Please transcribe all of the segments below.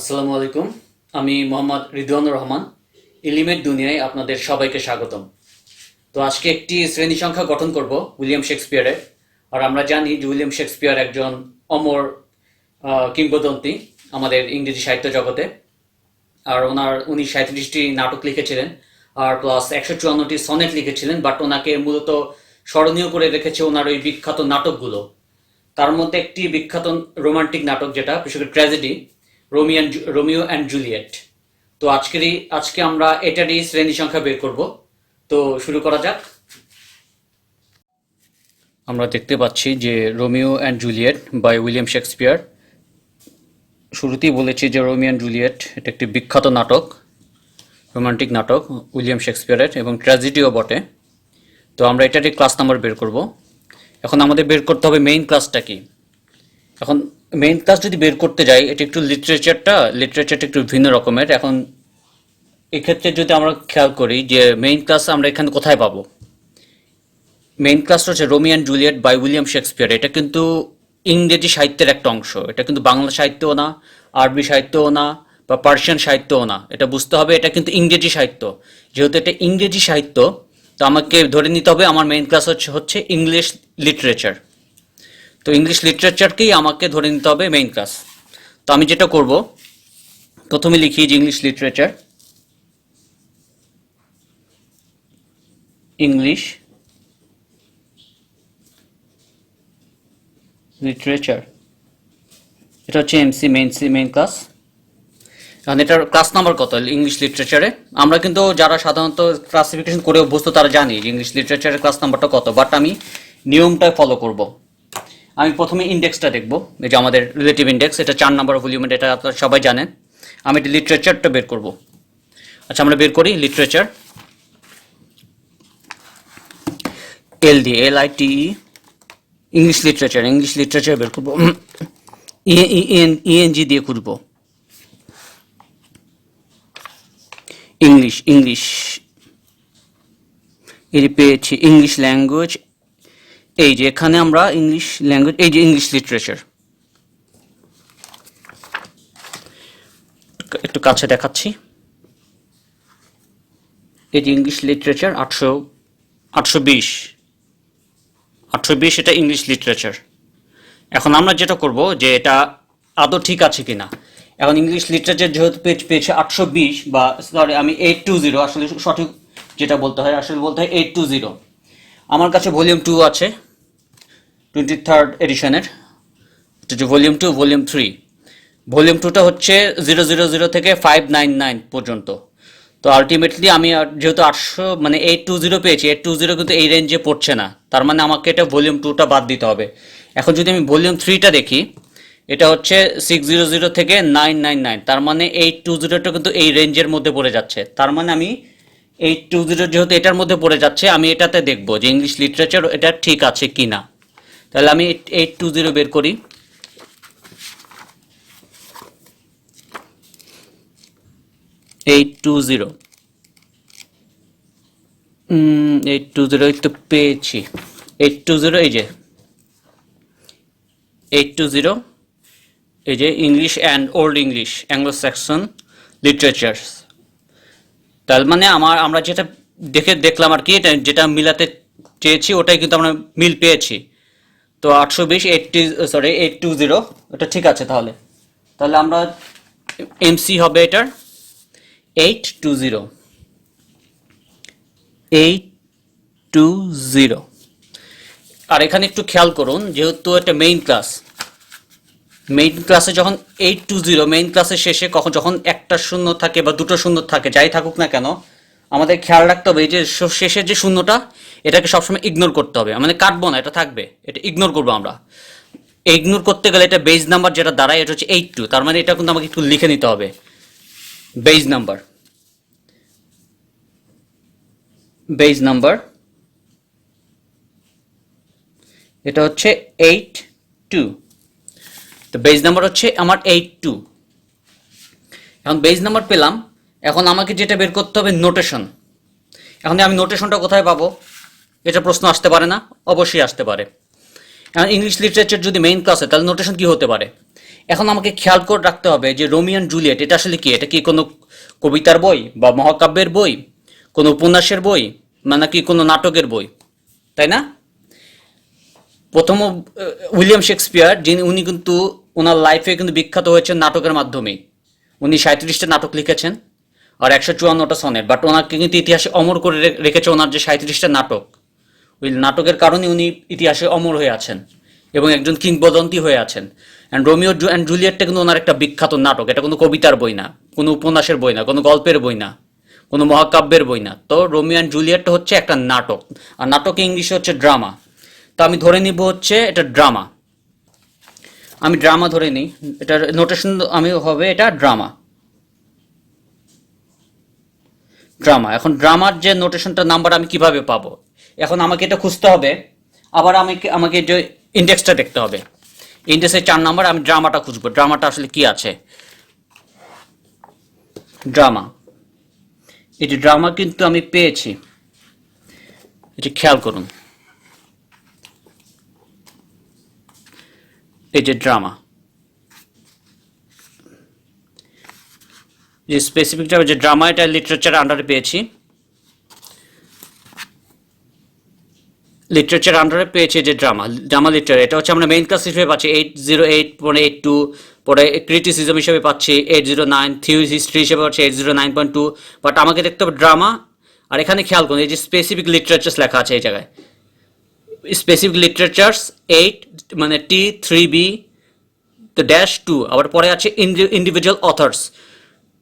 আসসালামু আলাইকুম। আমি মোহাম্মদ রিদওয়ানুর রহমান। এলিমেন্ট দুনিয়ায় আপনাদের সবাইকে স্বাগতম। তো আজকে একটি শ্রেণী সংখ্যা গঠন করব উইলিয়াম শেক্সপিয়ারের। আর আমরা জানি যে উইলিয়াম শেক্সপিয়ার একজন অমর কিংবদন্তি আমাদের ইংরেজি সাহিত্য জগতে। আর উনি 37টি নাটক লিখেছিলেন আর প্লাস 154টি সনেট লিখেছিলেন। বাট ওনাকে মূলত স্মরণীয় করে রেখেছে ওনার ওই বিখ্যাত নাটকগুলো। তার মধ্যে একটি বিখ্যাত রোমান্টিক নাটক, যেটা বিশেষ করে ট্র্যাজেডি, রোমিও অ্যান্ড জুলিয়েট। তো আজকে আমরা এটারই শ্রেণী সংখ্যা বের করব। তো শুরু করা যাক। আমরা দেখতে পাচ্ছি যে Romeo and Juliet by William Shakespeare. শুরুতেই বলেছি যে রোমিও অ্যান্ড জুলিয়েট এটা একটি বিখ্যাত নাটক, রোমান্টিক নাটক উইলিয়াম শেক্সপিয়ারের, এবং ট্র্যাজেডিও বটে। তো আমরা এটারই ক্লাস নাম্বার বের করব। এখন আমাদের বের করতে হবে মেইন ক্লাসটা কি। এখন মেইন ক্লাস যদি বের করতে যাই, এটা একটু লিটারেচারটা একটু ভিন্ন রকমের। এখন এক্ষেত্রে যদি আমরা খেয়াল করি যে মেইন ক্লাস আমরা এখানে কোথায় পাবো, মেইন ক্লাসটা হচ্ছে Romeo and Juliet by William Shakespeare. এটা কিন্তু ইংরেজি সাহিত্যের একটা অংশ। এটা কিন্তু বাংলা সাহিত্যও না, আরবি সাহিত্যও না, বা পার্সিয়ান সাহিত্যও না। এটা বুঝতে হবে এটা কিন্তু ইংরেজি সাহিত্য। যেহেতু এটা ইংরেজি সাহিত্য, তো আমাকে ধরে নিতে হবে আমার মেইন ক্লাস হচ্ছে ইংলিশ লিটারেচার। তো ইংলিশ লিটারেচারকেই আমাকে ধরে নিতে হবে মেইন ক্লাস। তো আমি যেটা করব, প্রথমে লিখি যে ইংলিশ লিটারেচার, ইংলিশ লিটারেচার, এটা হচ্ছে মেইন ক্লাস। এখন এটার ক্লাস নাম্বার কত ইংলিশ লিটারেচারে? আমরা কিন্তু যারা সাধারণত ক্লাসিফিকেশন করে অভ্যস্ত তারা জানি যে ইংলিশ লিটারেচারের ক্লাস নাম্বারটা কত, বাট আমি নিয়মটা ফলো করব। আমি প্রথমে ইন্ডেক্সটা দেখব, এই যে আমাদের রিলেটিভ ইন্ডেক্স, এটা 4 নাম্বার ভলিউমের, এটা আপনারা সবাই জানেন। আমি এটা লিটারেচারটা বের করব। আচ্ছা, আমরা বের করি লিটারেচার, LITE, ইংলিশ লিটারেচার বের করব। ENG দিয়ে করব, ইংলিশ এর পেয়েছি ইংলিশ ল্যাঙ্গুয়েজ। এই যে এখানে আমরা ইংলিশ ল্যাঙ্গুয়েজ, এই যে ইংলিশ লিটারেচার, একটু কাছে দেখাচ্ছি। এই যে ইংলিশ লিটারেচার 820, এটা ইংলিশ লিটারেচার। এখন আমরা যেটা করব যে এটা আদৌ ঠিক আছে কিনা। এখন ইংলিশ লিটারেচার যেহেতু পেয়েছে 820, বা সরি আমি 820, আসলে সঠিক যেটা বলতে হয় 820। আমার কাছে ভলিউম 2 আছে 23rd এডিশনের, এটা হচ্ছে ভলিউম 2, ভলিউম 3। ভলিউম 2টা হচ্ছে 000 থেকে 599 পর্যন্ত। তো আলটিমেটলি আমি যেহেতু 820 পেয়েছি, 820 কিন্তু এই রেঞ্জে পড়ছে না, তার মানে আমাকে এটা ভলিউম 2টা বাদ দিতে হবে। এখন যদি আমি ভলিউম 3টা দেখি, এটা হচ্ছে 600 থেকে 999, তার মানে 820টা কিন্তু এই রেঞ্জের মধ্যে পড়ে যাচ্ছে। তার মানে আমি 820 যেহেতু এটার মধ্যে পড়ে যাচ্ছে, আমি এটাতে দেখব যে ইংলিশ লিটারেচার এটা ঠিক আছে কি না। তাহলে আমি 820 বের করি। 820 এই তো পেয়েছি। 820, এই যে 820, এই যে English and old English Anglo Saxon literature. তার মানে আমরা যেটা দেখলাম আর কি, যেটা মিলাতে চেয়েছি ওটাই কিন্তু আমরা মিল পেয়েছি। তো 820 এটা ঠিক আছে। তাহলে আমরা MC হবে এটার 820। আর এখানে একটু খেয়াল করুন, যেহেতু এটা মেইন ক্লাসে যখন 820, মেইন ক্লাসের শেষে যখন একটা শূন্য থাকে বা দুটো শূন্য থাকে, যাই থাকুক না কেন, আমাদের খেয়াল রাখতে হবে এই যে শেষের যে শূন্যটা, এটাকে সবসময় ইগনোর করতে হবে। মানে কাটবো না, এটা থাকবে, এটা ইগনোর করবো আমরা। ইগনোর করতে গেলে এটা বেজ নাম্বার যেটা দাঁড়ায়, এটা হচ্ছে 82। তার মানে এটা কিন্তু আমাকে একটু লিখে নিতে হবে। বেজ নাম্বার এটা হচ্ছে 82। তো বেজ নাম্বার হচ্ছে আমার 82। এখন বেজ নাম্বার পেলাম, এখন আমাকে যেটা বের করতে হবে নোটেশন। এখন আমি নোটেশনটা কোথায় পাবো, এটা প্রশ্ন আসতে পারে না? অবশ্যই আসতে পারে। এখন ইংলিশ লিটারেচার যদি মেইন ক্লাসে, তাহলে নোটেশন কি হতে পারে? এখন আমাকে খেয়াল করে রাখতে হবে যে রোমিও অ্যান্ড জুলিয়েট এটা আসলে কি, এটা কি কোনো কবিতার বই বা মহাকাব্যের বই, কোনো উপন্যাসের বই, মানে কি কোনো নাটকের বই, তাই না? প্রথম উইলিয়াম শেক্সপিয়ার যিনি, উনি কিন্তু ওনার লাইফে কিন্তু বিখ্যাত হয়েছেন নাটকের মাধ্যমে। উনি 37টা নাটক লিখেছেন আর 154টা সনেট, বাট ওনাকে কিন্তু ইতিহাসে অমর করে রেখেছে ওনার যে 37টা নাটক। ওই নাটকের কারণে উনি ইতিহাসে অমর হয়ে আছেন এবং একজন কিংবদন্তি হয়ে আছেন। অ্যান্ড রোমিও অ্যান্ড জুলিয়েটটা কিন্তু ওনার একটা বিখ্যাত নাটক, এটা কোনো কবিতার বই না, কোনো উপন্যাসের বই না, কোনো গল্পের বই না, কোনো মহাকাব্যের বই না। তো রোমিও অ্যান্ড জুলিয়েটটা হচ্ছে একটা নাটক, আর নাটক ইংলিশে হচ্ছে ড্রামা। তো আমি ধরে নিব হচ্ছে এটা ড্রামা, আমি ড্রামা ধরে নিই, এটার নোটেশন আমি হবে এটা ড্রামা। ড্রামা, এখন ড্রামার যে নোটেশনটা নাম্বার আমি কিভাবে পাবো? এখন আমাকে এটা খুঁজতে হবে, আবার আমাকে যে ইন্ডেক্সটা দেখতে হবে। ইন্ডেক্সের 4 নাম্বার আমি ড্রামাটা খুঁজবো, ড্রামাটা আসলে কি আছে। ড্রামা, এই যে ড্রামা কিন্তু আমি পেয়েছি, এটি খেয়াল করুন, এই যে ড্রামা, যে স্পেসিফিকটা যে ড্রামা, এটা লিটারেচার আন্ডারে পেয়েছি, লিটারেচার আন্ডারে পেয়েছি যে ড্রামা, ড্রামা লিটারেচার, এটা হচ্ছে আমরা মেইন ক্লাস হিসেবে পাচ্ছি 808, পরে 82, পরে ক্রিটিসিজম হিসেবে পাচ্ছি 809, থিওরি হিস্ট্রি হিসেবে পাচ্ছি 809.2। বাট আমাকে দেখতে হবে ড্রামা, আর এখানে খেয়াল করুন এই যে স্পেসিফিক লিটারেচার্স লেখা আছে এই জায়গায়, স্পেসিফিক লিটারেচার্স 8 মানে T3B -2, আবার পরে আছে ইন্ডিভিজুয়াল অথার্স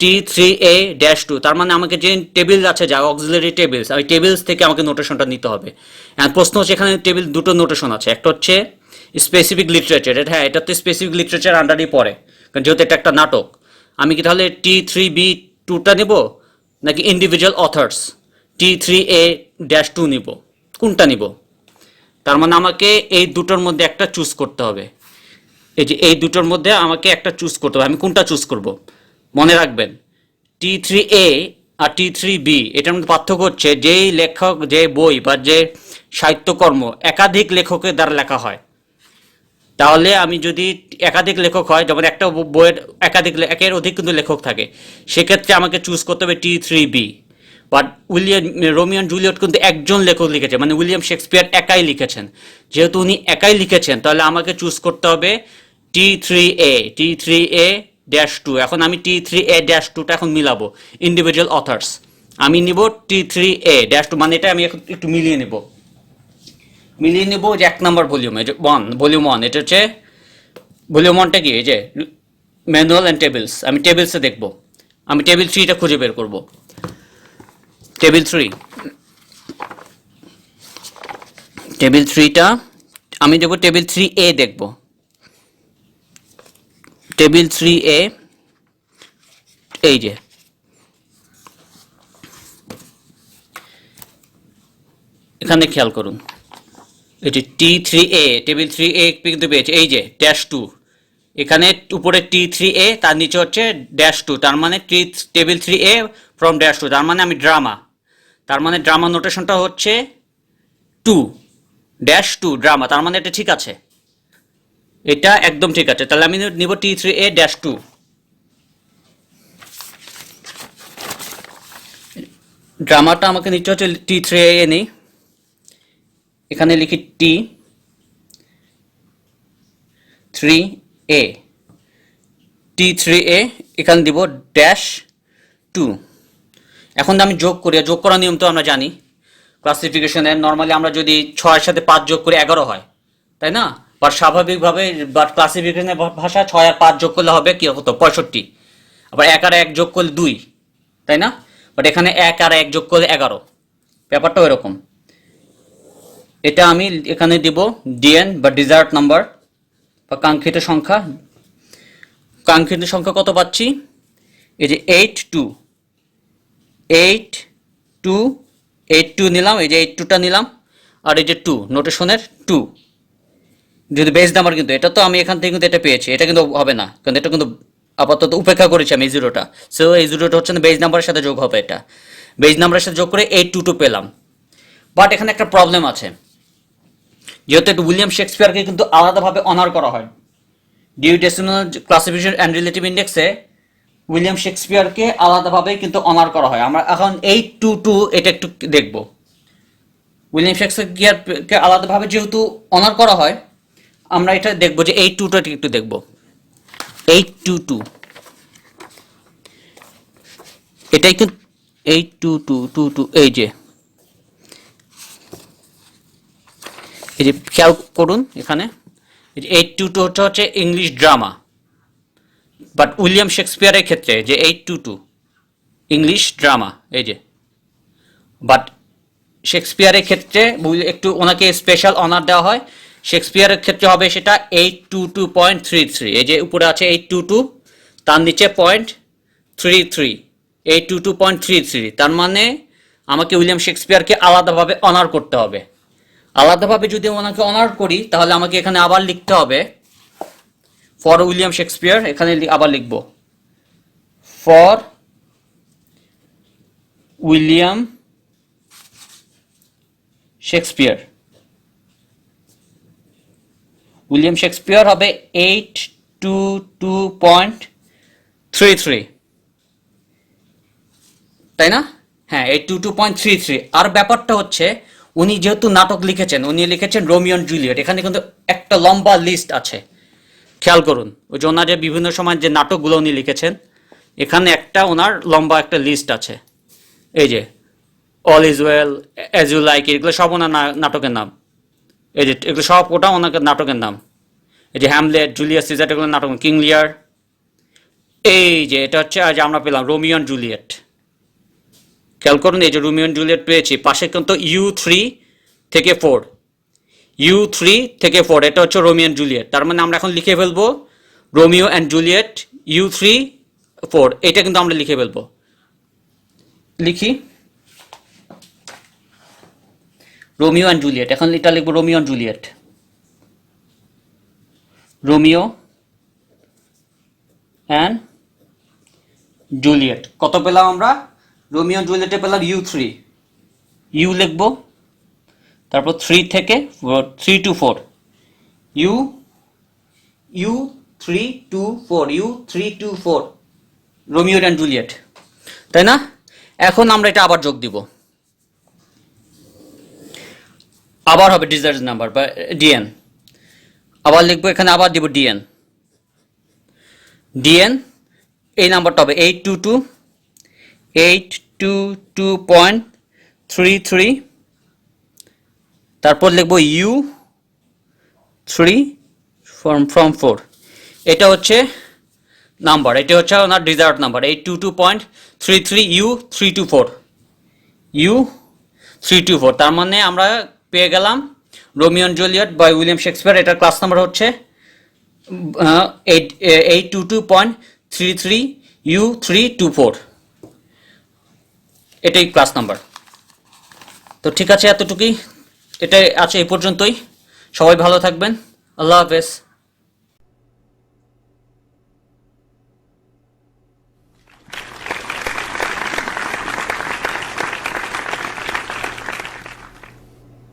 T3A-2। তার মানে আমাকে যে টেবিল আছে যা অক্সিলারি টেবিলস, ওই টেবিলস থেকে আমাকে নোটেশনটা নিতে হবে। প্রশ্ন হচ্ছে এখানে টেবিল দুটো নোটেশন আছে, একটা হচ্ছে স্পেসিফিক লিটারেচার, এটা হ্যাঁ এটা তো স্পেসিফিক লিটারেচার আন্ডারই পড়ে, কারণ যেহেতু এটা একটা নাটক। আমি কি তাহলে T3B-2টা নিব নাকি ইন্ডিভিজুয়াল অথার্স T3A-2 নিব, কোনটা নিব? তার মানে আমাকে এই দুটোর মধ্যে একটা চুজ করতে হবে, এই যে এই দুটোর মধ্যে আমাকে একটা চুজ করতে হবে। আমি কোনটা চুজ করব? মনে রাখবেন T3A আর T3B এটার মধ্যে পার্থক্য হচ্ছে যেই লেখক, যে বই বা যে সাহিত্যকর্ম একাধিক লেখকের দ্বারা লেখা হয়, তাহলে আমি যদি একাধিক লেখক হয়, যেমন একটা বইয়ের একের অধিক কিন্তু লেখক থাকে, সেক্ষেত্রে আমাকে চুজ করতে হবে T3B। But Romeo and Juliet কিন্তু একজন লেখক লিখেছে, মানে উইলিয়াম শেক্সপিয়ার একাই লিখেছেন। যেহেতু উনি একাই লিখেছেন, তাহলে আমাকে চুজ করতে হবে T3A-2। এখন আমি T3A-2টা এখন মিলাবো, ইন্ডিভিজুয়াল অথার্স আমি নিব T3A-2, মানে এটা আমি একটু মিলিয়ে নেব যে 1 নম্বর ভলিউম, এই যে ভলিউম 1, এটা হচ্ছে ভলিউম 1টা কি, এই যে ম্যানুয়াল অ্যান্ড টেবিলস, আমি টেবিলসে দেখব, আমি টেবিল 3টা খুঁজে বের করব। টেবিল 3টা আমি দেখব, টেবিল 3A দেখব, টেবিল 3A, এই যে এখানে খেয়াল করুন, এটি T3A, টেবিল 3A কিন্তু পেয়েছে, এই যে -2, এখানে উপরে T3A, তার নিচে হচ্ছে -2, তার মানে টেবিল 3A ফ্রম -2, তার মানে আমি ড্রামা, তার মানে ড্রামা নোটেশনটা হচ্ছে 2 ড্রামা, তার মানে এটা ঠিক আছে, এটা একদম ঠিক আছে। তাহলে আমি নিব T3A-2। ড্রামাটা আমাকে নিতে হচ্ছে T3A নেই, এখানে লিখি T3A, এখানে দিব -2। এখন আমি যোগ করি, যোগ করার নিয়ম তো আমরা জানি ক্লাসিফিকেশনের, নর্মালি আমরা যদি 6-এর সাথে 5 যোগ করে 11 হয়, তাই না? বাট স্বাভাবিকভাবে বাট ক্লাসিফিকেশনের ভাষা 6 আর 5 যোগ করলে হবে কি হতো 65, আবার 1 আর 1 যোগ করলে 2, তাই না? বাট এখানে 1 আর 1 যোগ করলে 11, ব্যাপারটা এরকম। এটা আমি এখানে দিব ডিএন বা ডিজায়ার্ড নাম্বার বা কাঙ্ক্ষিত সংখ্যা। কাঙ্ক্ষিত সংখ্যা কত পাচ্ছি? এই যে 82 নিলাম, এই যে 82টা নিলাম, আর এই যে 2 নোটেশনের 2 যদি বেস নাম্বার, কিন্তু এটা তো আমি এখান থেকে কিন্তু এটা পেয়েছি, এটা কিন্তু হবে না, কারণ এটা কিন্তু আপাতত উপেক্ষা করেছি আমি এই জিরোটা। সো এই জিরোটা হচ্ছে না বেস নাম্বারের সাথে যোগ হবে, এটা বেস নাম্বারের সাথে যোগ করে 822 পেলাম। বাট এখানে একটা প্রবলেম আছে, যেহেতু এটা উইলিয়াম শেক্সপিয়ারকে কিন্তু আলাদাভাবে অনার করা হয়, Dewey decimal classification and relative ইন্ডেক্সে উইলিয়াম শেক্সপিয়ারকে আলাদাভাবে কিন্তু অনার করা হয়। আমরা এখন 822 এটা একটু দেখব। উইলিয়াম শেক্সপিয়ারকে আলাদাভাবে যেহেতু অনার করা হয়, আমরা এটা দেখব যে 822 একটু দেখব। 822 এটাই কিন্তু 82222 এই যে খেয়াল করুন এখানে 822 হচ্ছে ইংলিশ ড্রামা, বাট উইলিয়াম শেক্সপিয়ারের ক্ষেত্রে যে 822 ইংলিশ ড্রামা এই যে, বাট শেক্সপিয়ারের ক্ষেত্রে একটু ওনাকে স্পেশাল অনার দেওয়া হয়। শেক্সপিয়ারের ক্ষেত্রে হবে সেটা 822.33, এই যে উপরে আছে 822, তার নিচে 0.33, 822.33। তার মানে আমাকে উইলিয়াম শেক্সপিয়ারকে আলাদাভাবে অনার করতে হবে। আলাদাভাবে যদি ওনাকে অনার করি তাহলে আমাকে এখানে আবার লিখতে হবে ফর উইলিয়াম শেক্সপিয়ার, এখানে আবার লিখব for William Shakespeare. William Shakespeare হবে 822.33, তাই না? হ্যাঁ 822.33। আর ব্যাপারটা হচ্ছে উনি যেহেতু নাটক লিখেছেন, উনি লিখেছেন রোমিও এন্ড জুলিয়েট, এখানে কিন্তু একটা লম্বা লিস্ট আছে। খেয়াল করুন ওই যে ওনার যে বিভিন্ন সময় যে নাটকগুলো উনি লিখেছেন, এখানে একটা ওনার লম্বা একটা লিস্ট আছে। এই যে all is well, as you like, এগুলো সব ওনার নাটকের নাম। এই যে এগুলো সব ওটা ওনার নাটকের নাম। এই যে হ্যামলেট, জুলিয়াস সিজার, এগুলো নাটক, কিং লিয়ার। এই যে এটা হচ্ছে আজ আমরা পেলাম রোমিও এন্ড জুলিয়েট। খেয়াল করুন এই যে রোমিও এন্ড জুলিয়েট পেয়েছি, পাশে কিন্তু U3 থেকে 4, U3 থেকে 4 এটা হচ্ছে রোমিও এন্ড জুলিয়েট। তার মানে আমরা এখন লিখে ফেলবো রোমিও এন্ড জুলিয়েট U3 4, এটা কিন্তু আমরা লিখে ফেলবো। লিখি রোমিও এন্ড জুলিয়েট, এখন এটা লিখবো Romeo and Juliet, Romeo and Juliet. কত পেলাম আমরা? রোমিও এন্ড জুলিয়েটে পেলাম U3, ইউ লিখবো, তারপর 3 থেকে 3 to 4, U3 to 4, U3 to 4 Romeo and Juliet, তাই না? এখন আমরা এটা আবার যোগ দিব, আবার হবে ডিজায়ার্স নাম্বার বা ডিএন, আবার লিখবো এখানে, আবার দিব ডিএন, ডিএন এই নাম্বারটা হবে 822.33, তারপর লিখবো U3 from 4, এটা হচ্ছে নাম্বার, এটা হচ্ছে ওনার ডিজায়ার্ড নাম্বার 822.33 U324, U324। তার মানে আমরা পেয়ে গেলাম Romeo and Juliet by William Shakespeare, এটার ক্লাস নাম্বার হচ্ছে 822.33 U324, এটাই ক্লাস নাম্বার। তো ঠিক আছে, এতটুকুই, এটাই আছে এই পর্যন্তই। সবাই ভালো থাকবেন, আল্লাহ হাফেজ।